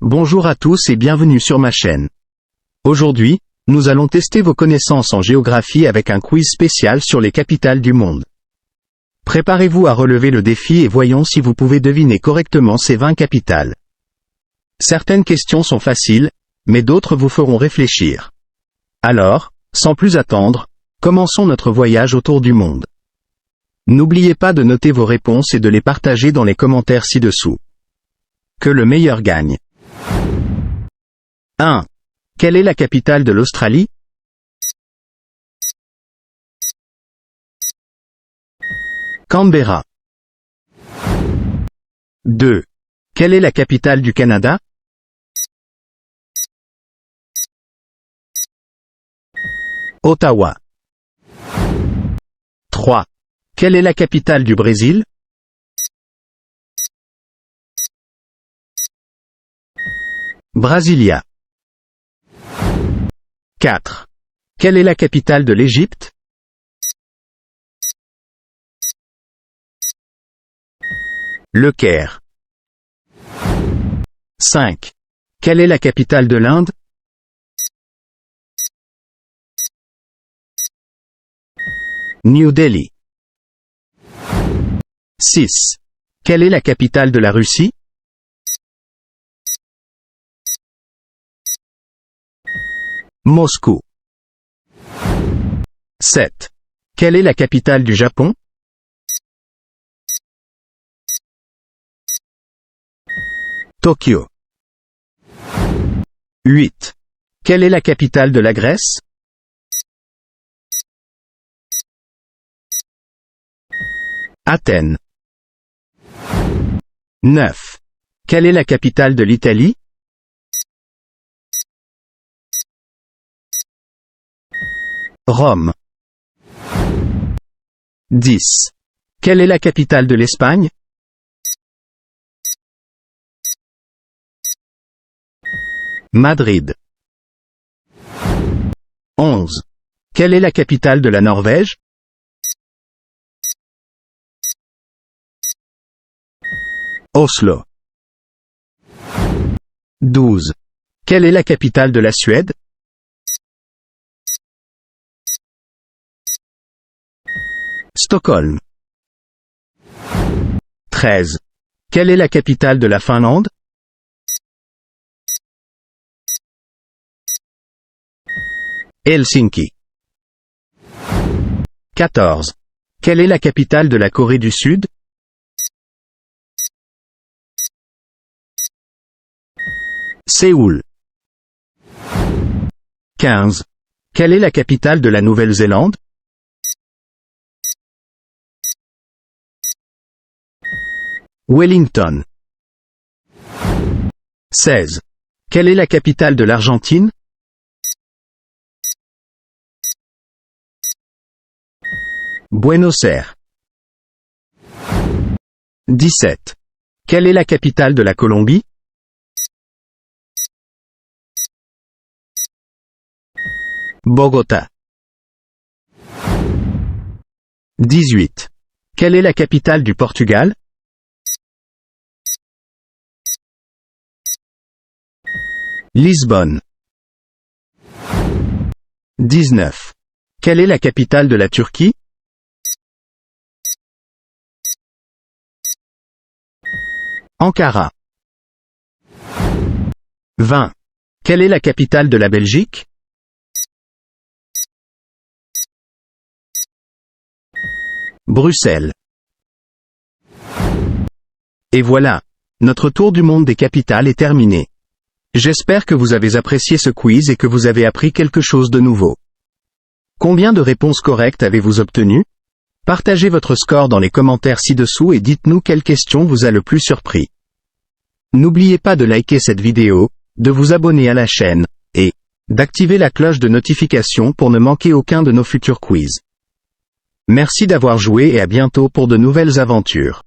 Bonjour à tous et bienvenue sur ma chaîne. Aujourd'hui, nous allons tester vos connaissances en géographie avec un quiz spécial sur les capitales du monde. Préparez-vous à relever le défi et voyons si vous pouvez deviner correctement ces 20 capitales. Certaines questions sont faciles, mais d'autres vous feront réfléchir. Alors, sans plus attendre, commençons notre voyage autour du monde. N'oubliez pas de noter vos réponses et de les partager dans les commentaires ci-dessous. Que le meilleur gagne. 1. Quelle est la capitale de l'Australie? Canberra. 2. Quelle est la capitale du Canada? Ottawa. 3. Quelle est la capitale du Brésil? Brasilia. 4. Quelle est la capitale de l'Égypte? Le Caire. 5. Quelle est la capitale de l'Inde? New Delhi. 6. Quelle est la capitale de la Russie? Moscou. 7. Quelle est la capitale du Japon? Tokyo. 8. Quelle est la capitale de la Grèce? Athènes. 9. Quelle est la capitale de l'Italie? Rome. 10. Quelle est la capitale de l'Espagne? Madrid. 11. Quelle est la capitale de la Norvège? Oslo. 12. Quelle est la capitale de la Suède? Stockholm. 13. Quelle est la capitale de la Finlande? Helsinki. 14. Quelle est la capitale de la Corée du Sud? Séoul. 15. Quelle est la capitale de la Nouvelle-Zélande? Wellington. 16. Quelle est la capitale de l'Argentine? Buenos Aires. 17. Quelle est la capitale de la Colombie? Bogota. 18. Quelle est la capitale du Portugal? Lisbonne. 19. Quelle est la capitale de la Turquie? Ankara. 20. Quelle est la capitale de la Belgique? Bruxelles. Et voilà, notre tour du monde des capitales est terminé. J'espère que vous avez apprécié ce quiz et que vous avez appris quelque chose de nouveau. Combien de réponses correctes avez-vous obtenues? Partagez votre score dans les commentaires ci-dessous et dites-nous quelle question vous a le plus surpris. N'oubliez pas de liker cette vidéo, de vous abonner à la chaîne, et d'activer la cloche de notification pour ne manquer aucun de nos futurs quiz. Merci d'avoir joué et à bientôt pour de nouvelles aventures.